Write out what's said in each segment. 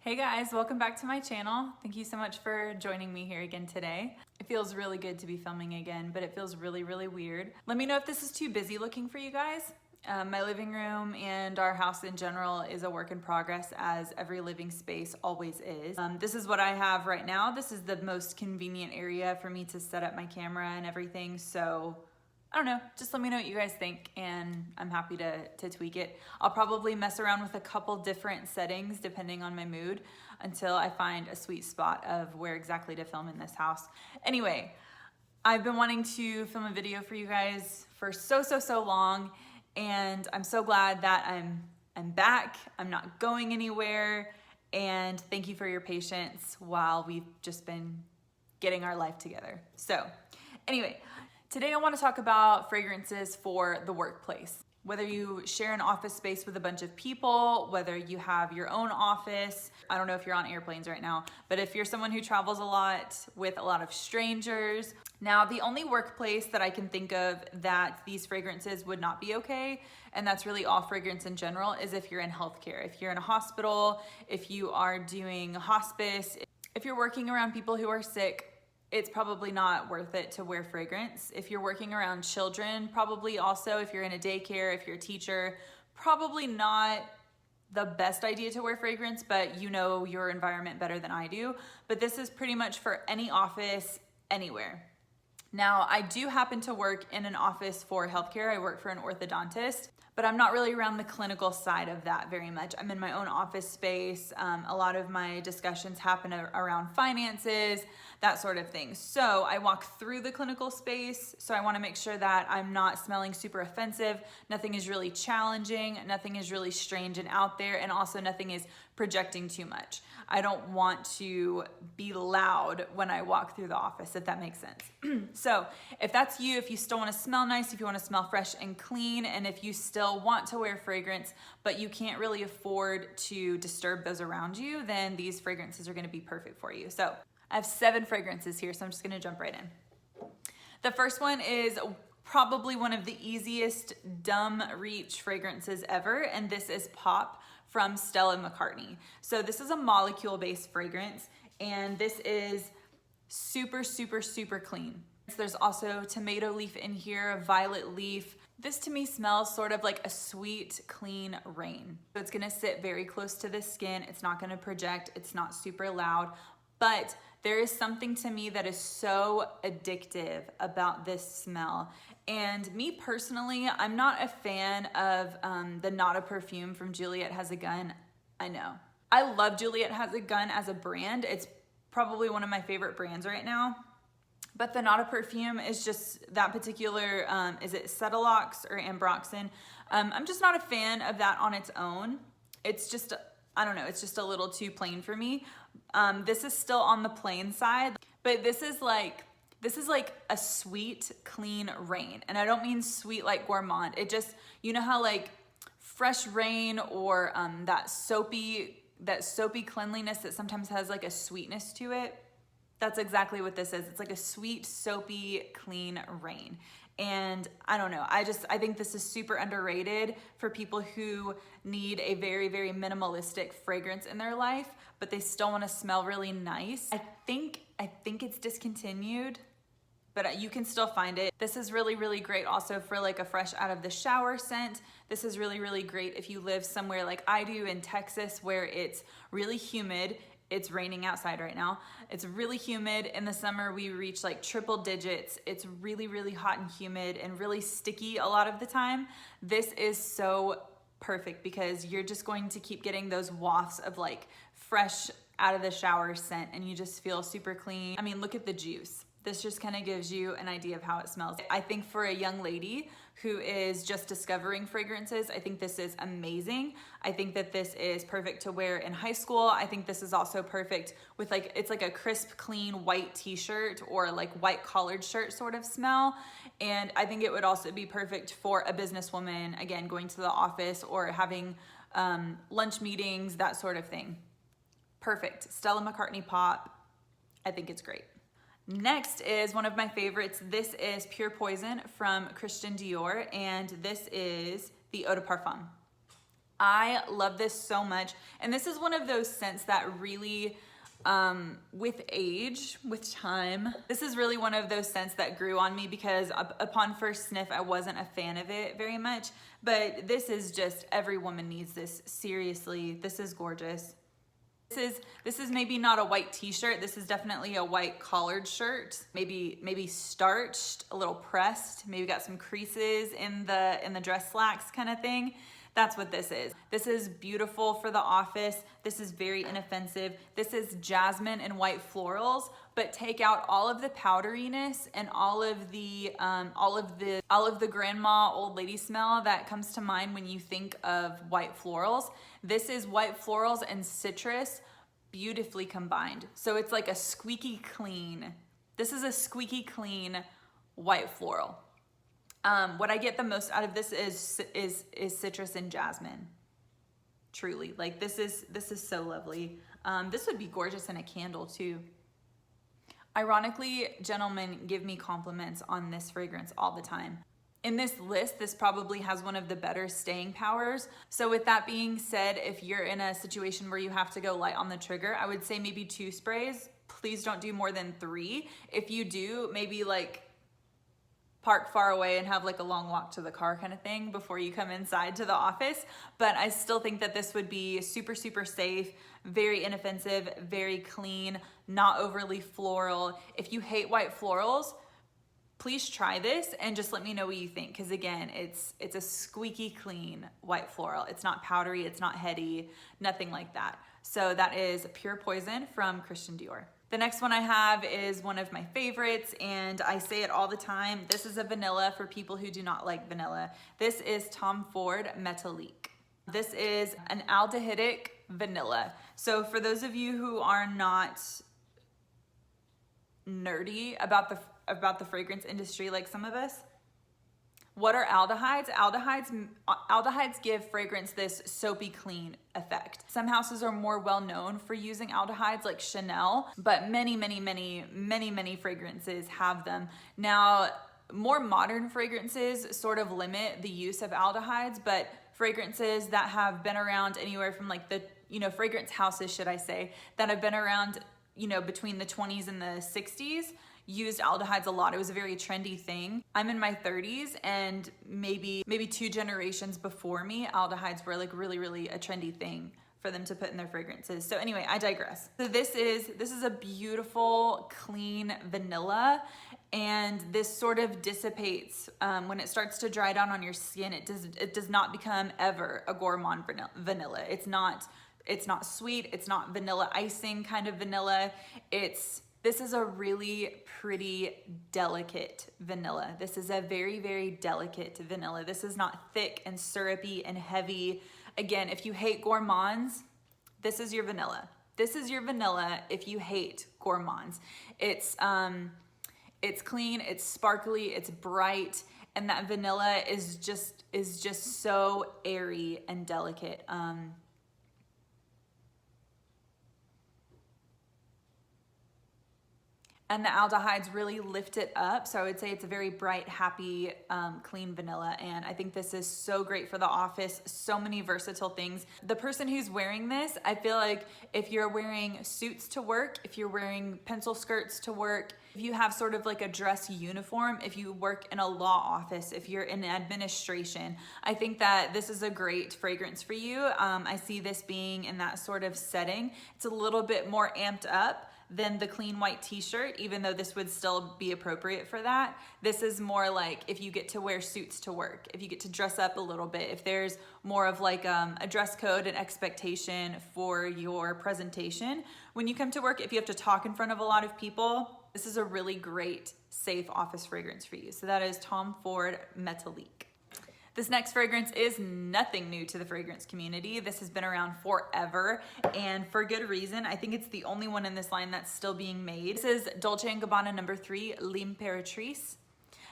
Hey guys, welcome back to my channel. Thank you so much for joining me here again today. It feels really good to be filming again, but it feels really weird. Let me know if this is too busy looking for you guys. My living room and our house in general is a work in progress, as every living space always is. This is what I have right now. This is the most convenient area for me to set up my camera and everything, so I don't know, just let me know what you guys think and I'm happy to tweak it. I'll probably mess around with a couple different settings depending on my mood until I find a sweet spot of where exactly to film in this house. Anyway, I've been wanting to film a video for you guys for so long, and I'm so glad that I'm back. I'm not going anywhere, and thank you for your patience while we've just been getting our life together. So anyway, today I want to talk about fragrances for the workplace. Whether you share an office space with a bunch of people, whether you have your own office, I don't know if you're on airplanes right now, but if you're someone who travels a lot with a lot of strangers. Now, the only workplace that I can think of that these fragrances would not be okay, and that's really all fragrance in general, is if you're in healthcare. If you're in a hospital, if you are doing hospice, if you're working around people who are sick, it's probably not worth it to wear fragrance. If you're working around children, probably also if you're in a daycare, if you're a teacher, probably not the best idea to wear fragrance, but you know your environment better than I do. But this is pretty much for any office, anywhere. Now, I do happen to work in an office for healthcare. I work for an orthodontist, but I'm not really around the clinical side of that very much. I'm in my own office space. A lot of my discussions happen around finances, that sort of thing. So I walk through the clinical space, so I wanna make sure that I'm not smelling super offensive, nothing is really challenging, nothing is really strange and out there, and also nothing is projecting too much. I don't want to be loud when I walk through the office, if that makes sense. So if that's you, if you still wanna smell nice, if you wanna smell fresh and clean, and if you still want to wear fragrance, but you can't really afford to disturb those around you, then these fragrances are gonna be perfect for you. So I have 7 fragrances here, so I'm just gonna jump right in. The first one is probably one of the easiest dumb reach fragrances ever, and this is Pop from Stella McCartney. So this is a molecule-based fragrance, and this is super clean. There's also tomato leaf in here, a violet leaf. This to me smells sort of like a sweet, clean rain. So it's gonna sit very close to the skin. It's not gonna project, it's not super loud, but there is something to me that is so addictive about this smell. And me personally, I'm not a fan of the Not a Perfume from Juliet Has a Gun. I know. I love Juliet Has a Gun as a brand. It's probably one of my favorite brands right now. But the Not a Perfume is just that particular, is it Cetilox or Ambroxan? I'm just not a fan of that on its own. It's just, I don't know, it's just a little too plain for me. This is still on the plain side, but this is like a sweet, clean rain. And I don't mean sweet like gourmand. It just, you know how like fresh rain or that soapy cleanliness that sometimes has like a sweetness to it? That's exactly what this is. It's like a sweet, soapy, clean rain. And I don't know, I think this is super underrated for people who need a very minimalistic fragrance in their life, but they still wanna smell really nice. I think it's discontinued, but you can still find it. This is really great also for like a fresh out of the shower scent. This is really great if you live somewhere like I do in Texas where it's really humid. It's raining outside right now. It's really humid. In the summer, we reach like triple digits. It's really hot and humid and really sticky a lot of the time. This is so perfect because you're just going to keep getting those wafts of like fresh out of the shower scent, and you just feel super clean. I mean, look at the juice. This just kind of gives you an idea of how it smells. I think for a young lady who is just discovering fragrances, I think this is amazing. I think that this is perfect to wear in high school. I think this is also perfect with like, it's like a crisp, clean white t-shirt or like white collared shirt sort of smell. And I think it would also be perfect for a businesswoman, again, going to the office or having lunch meetings, that sort of thing. Perfect. Stella McCartney Pop. I think it's great. Next is one of my favorites. This is Pure Poison from Christian Dior, and this is the Eau de Parfum. I love this so much. And this is one of those scents that really, with age, with time, this is really one of those scents that grew on me because upon first sniff, I wasn't a fan of it very much. But this is just, every woman needs this. Seriously, this is gorgeous. This is maybe not a white t-shirt. This is definitely a white collared shirt. Maybe starched, a little pressed. Maybe got some creases in the dress slacks kind of thing. That's what this is. This is beautiful for the office. This is very inoffensive. This is jasmine and white florals, but take out all of the powderiness and all of the grandma old lady smell that comes to mind when you think of white florals. This is white florals and citrus beautifully combined. So it's like a squeaky clean. This is a squeaky clean white floral. What I get the most out of this is citrus and jasmine. Truly, like this is so lovely. This would be gorgeous in a candle too. Ironically, gentlemen give me compliments on this fragrance all the time. In this list, this probably has one of the better staying powers. So with that being said, if you're in a situation where you have to go light on the trigger, I would say maybe 2 sprays. Please don't do more than 3. If you do, maybe like park far away and have like a long walk to the car kind of thing before you come inside to the office. But I still think that this would be super, super safe, very inoffensive, very clean, not overly floral. If you hate white florals, please try this and just let me know what you think. Because again, it's a squeaky clean white floral. It's not powdery, it's not heady, nothing like that. So that is Pure Poison from Christian Dior. The next one I have is one of my favorites, and I say it all the time. This is a vanilla for people who do not like vanilla. This is Tom Ford Metalique. This is an aldehydic vanilla. So for those of you who are not nerdy about the fragrance industry like some of us, what are aldehydes? Aldehydes give fragrance this soapy clean effect. Some houses are more well known for using aldehydes like Chanel, but many fragrances have them. Now, more modern fragrances sort of limit the use of aldehydes, but fragrances that have been around anywhere from like the, fragrance houses, should I say, that have been around, between the 20s and the 60s, used aldehydes a lot. It was a very trendy thing. I'm in my 30s, and maybe 2 generations before me, aldehydes were like really a trendy thing for them to put in their fragrances. So anyway, I digress. So this is a beautiful, clean vanilla, and this sort of dissipates when it starts to dry down on your skin. It does not become ever a gourmand vanilla. It's not sweet. It's not vanilla icing kind of vanilla. This is a really pretty, delicate vanilla. This is a very delicate vanilla. This is not thick and syrupy and heavy. Again, if you hate gourmands, this is your vanilla. This is your vanilla if you hate gourmands. It's clean, it's sparkly, it's bright, and that vanilla is just so airy and delicate. And the aldehydes really lift it up. So I would say it's a very bright, happy, clean vanilla. And I think this is so great for the office. So many versatile things. The person who's wearing this, I feel like if you're wearing suits to work, if you're wearing pencil skirts to work, if you have sort of like a dress uniform, if you work in a law office, if you're in administration, I think that this is a great fragrance for you. I see this being in that sort of setting. It's a little bit more amped up than the clean white t-shirt, even though this would still be appropriate for that. This is more like if you get to wear suits to work, if you get to dress up a little bit, if there's more of like a dress code and expectation for your presentation. When you come to work, if you have to talk in front of a lot of people, this is a really great, safe office fragrance for you. So that is Tom Ford Metalique. This next fragrance is nothing new to the fragrance community. This has been around forever, and for good reason. I think it's the only one in this line that's still being made. This is Dolce Gabbana No. 3, L'Imperatrice.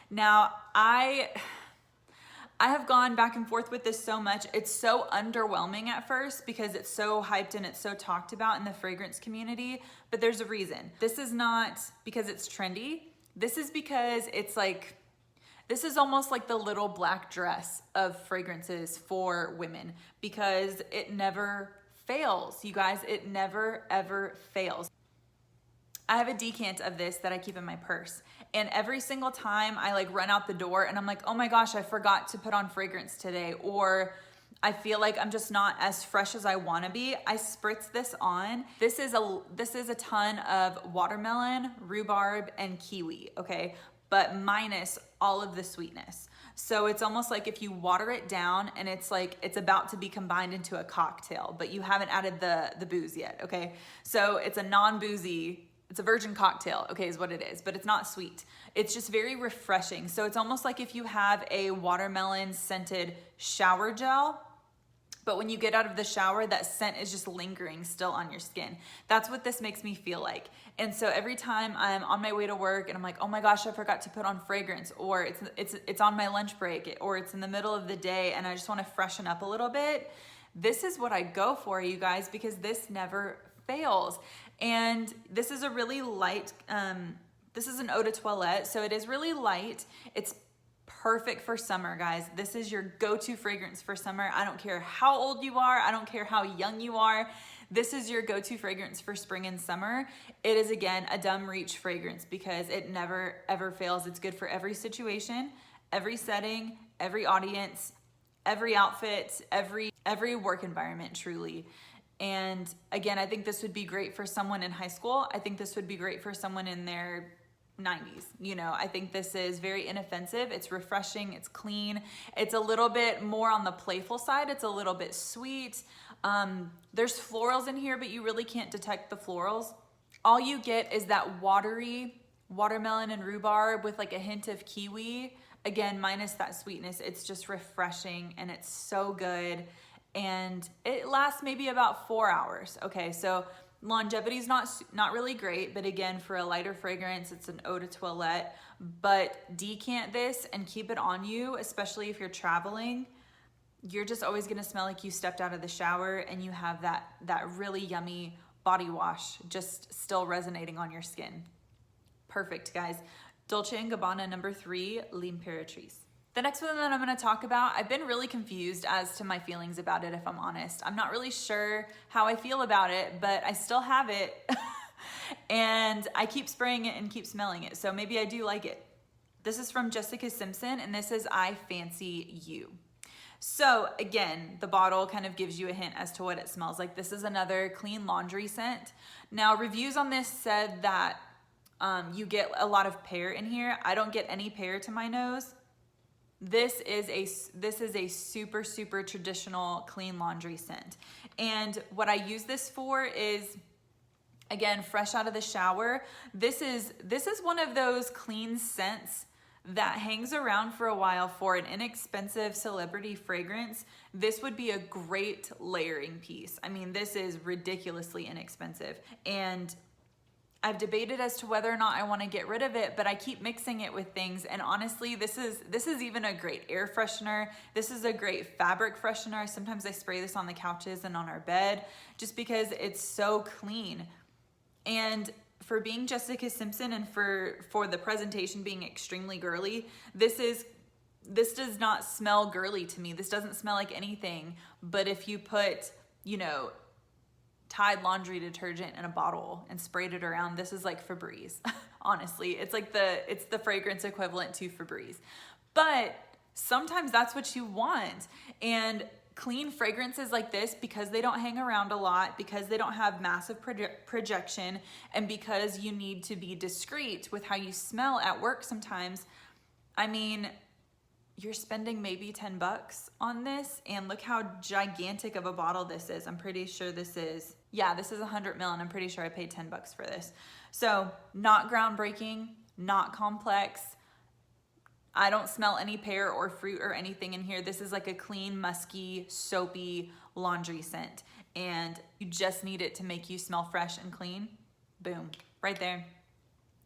Now, I have gone back and forth with this so much. It's so underwhelming at first because it's so hyped and it's so talked about in the fragrance community, but there's a reason. This is not because it's trendy. This is because it's like, This is almost like the little black dress of fragrances for women because it never fails. You guys, it never ever fails. I have a decant of this that I keep in my purse. And every single time I like run out the door and I'm like, oh my gosh, I forgot to put on fragrance today. Or I feel like I'm just not as fresh as I wanna be, I spritz this on. This is a ton of watermelon, rhubarb, and kiwi, okay? But minus all of the sweetness. So it's almost like if you water it down and it's like it's about to be combined into a cocktail, but you haven't added the booze yet, okay? So it's a non-boozy, it's a virgin cocktail, okay, is what it is, but it's not sweet. It's just very refreshing. So it's almost like if you have a watermelon scented shower gel, but when you get out of the shower, that scent is just lingering still on your skin. That's what this makes me feel like. And so every time I'm on my way to work and I'm like, oh my gosh, I forgot to put on fragrance, or it's on my lunch break, or it's in the middle of the day and I just wanna freshen up a little bit, this is what I go for, you guys, because this never fails. And this is a really light, this is an eau de toilette, so it is really light. It's perfect for summer, guys. This is your go-to fragrance for summer. I don't care how old you are. I don't care how young you are. This is your go-to fragrance for spring and summer. It is, again, a dumb reach fragrance because it never, ever fails. It's good for every situation, every setting, every audience, every outfit, every work environment, truly. And again, I think this would be great for someone in high school. I think this would be great for someone in their 90s. You know, I think this is very inoffensive. It's refreshing. It's clean. It's a little bit more on the playful side. It's a little bit sweet. There's florals in here, but you really can't detect the florals. All you get is that watery watermelon and rhubarb with like a hint of kiwi. Again, minus that sweetness. It's just refreshing and it's so good. And it lasts maybe about 4 hours. Okay, so longevity is not really great, but again, for a lighter fragrance, it's an eau de toilette. But decant this and keep it on you, especially if you're traveling. You're just always gonna smell like you stepped out of the shower and you have that really yummy body wash just still resonating on your skin. Perfect, guys. Dolce & Gabbana number 3, L'Imperatrice. The next one that I'm gonna talk about, I've been really confused as to my feelings about it, if I'm honest. I'm not really sure how I feel about it, but I still have it. And I keep spraying it and keep smelling it, so maybe I do like it. This is from Jessica Simpson, and this is I Fancy You. So again, the bottle kind of gives you a hint as to what it smells like. This is another clean laundry scent. Now, reviews on this said that you get a lot of pear in here. I don't get any pear to my nose. This is a super, super traditional clean laundry scent. And what I use this for is, again, fresh out of the shower. This is one of those clean scents that hangs around for a while for an inexpensive celebrity fragrance. This would be a great layering piece. I mean, this is ridiculously inexpensive. And I've debated as to whether or not I want to get rid of it, but I keep mixing it with things. And honestly, this is even a great air freshener. This is a great fabric freshener. Sometimes I spray this on the couches and on our bed just because it's so clean. And for being Jessica Simpson and for the presentation being extremely girly, this does not smell girly to me. This doesn't smell like anything. But if you put, you know, Tide laundry detergent in a bottle and sprayed it around, this is like Febreze. Honestly, it's the fragrance equivalent to Febreze. But sometimes that's what you want. And clean fragrances like this, because they don't hang around a lot, because they don't have massive projection, and because you need to be discreet with how you smell at work sometimes, I mean, you're spending maybe 10 bucks on this, and look how gigantic of a bottle this is. I'm pretty sure this is 100 ml, and I'm pretty sure I paid 10 bucks for this. So not groundbreaking, not complex. I don't smell any pear or fruit or anything in here. This is like a clean, musky, soapy laundry scent, and you just need it to make you smell fresh and clean. Boom, right there.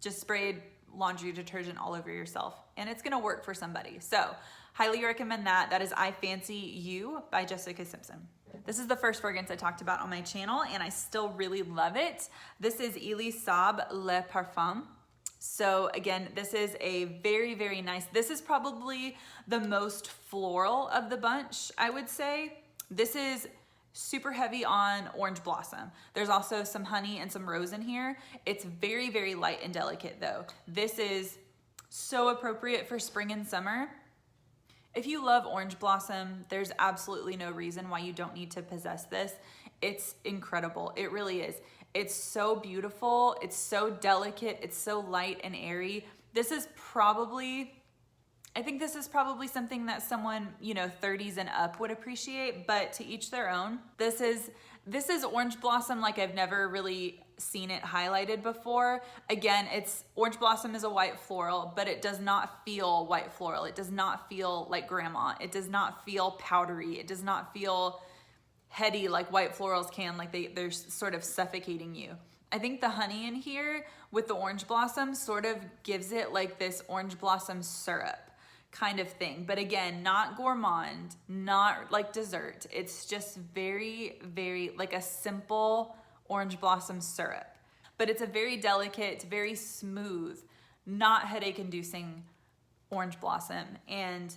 Just sprayed laundry detergent all over yourself, and it's gonna work for somebody. So highly recommend that. That is I Fancy You by Jessica Simpson. This is the first fragrance I talked about on my channel, and I still really love it. This is Elie Saab Le Parfum. So again, this is a very, very nice, this is probably the most floral of the bunch, I would say. This is super heavy on orange blossom. There's also some honey and some rose in here. It's very, very light and delicate though. This is so appropriate for spring and summer. If you love orange blossom, there's absolutely no reason why you don't need to possess this. It's incredible, it really is. It's so beautiful, it's so delicate, it's so light and airy. This is probably, I think this is probably something that someone, you know, 30s and up would appreciate, but to each their own. This is orange blossom like I've never really seen it highlighted before. Again, orange blossom is a white floral, but it does not feel white floral. It does not feel like grandma. It does not feel powdery. It does not feel heady like white florals can, like they're sort of suffocating you. I think the honey in here with the orange blossom sort of gives it like this orange blossom syrup kind of thing. But again, not gourmand, not like dessert. It's just very, very like a simple orange blossom syrup. But it's a very delicate, very smooth, not headache inducing orange blossom. And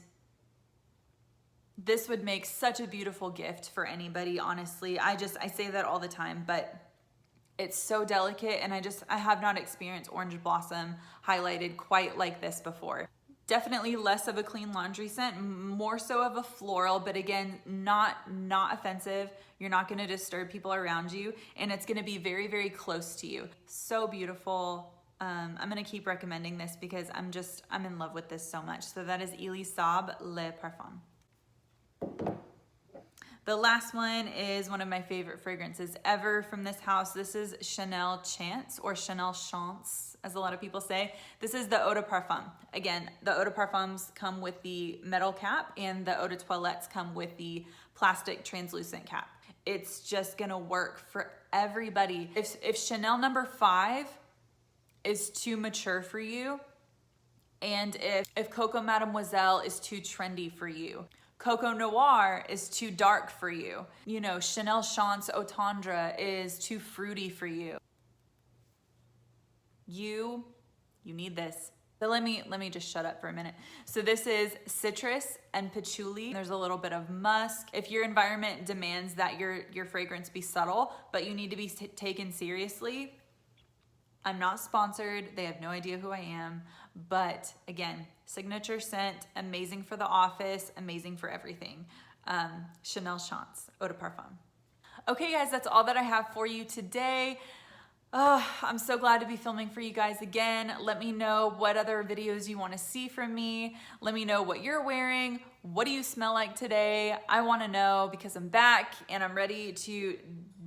this would make such a beautiful gift for anybody, honestly. I say that all the time, but it's so delicate, and I have not experienced orange blossom highlighted quite like this before. Definitely less of a clean laundry scent, more so of a floral, but again, not offensive. You're not gonna disturb people around you, and it's gonna be very, very close to you. So beautiful. I'm gonna keep recommending this because I'm in love with this so much. So that is Elisab Le Parfum. The last one is one of my favorite fragrances ever from this house. This is Chanel Chance, or Chanel Chance, as a lot of people say. This is the Eau de Parfum. Again, the Eau de Parfums come with the metal cap, and the Eau de Toilettes come with the plastic translucent cap. It's just gonna work for everybody. If Chanel number 5 is too mature for you, and if Coco Mademoiselle is too trendy for you, Coco Noir is too dark for you, you know, Chanel Chance Eau Tendre is too fruity for you, you need this. So let me just shut up for a minute. So this is citrus and patchouli. There's a little bit of musk. If your environment demands that your fragrance be subtle, but you need to be taken seriously, I'm not sponsored. They have no idea who I am. But again, signature scent, amazing for the office, amazing for everything. Chanel Chance Eau de Parfum. Okay guys, that's all that I have for you today. Oh, I'm so glad to be filming for you guys again. Let me know what other videos you want to see from me. Let me know what you're wearing. What do you smell like today? I want to know, because I'm back and I'm ready to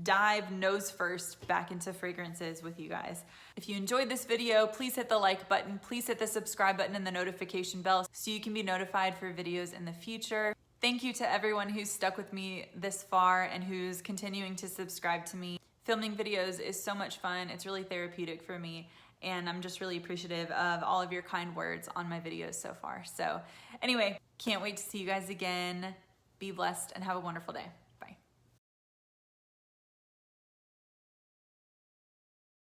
dive nose first back into fragrances with you guys. If you enjoyed this video, please hit the like button. Please hit the subscribe button and the notification bell so you can be notified for videos in the future. Thank you to everyone who's stuck with me this far and who's continuing to subscribe to me. Filming videos is so much fun. It's really therapeutic for me, and I'm just really appreciative of all of your kind words on my videos so far. So anyway, can't wait to see you guys again. Be blessed and have a wonderful day.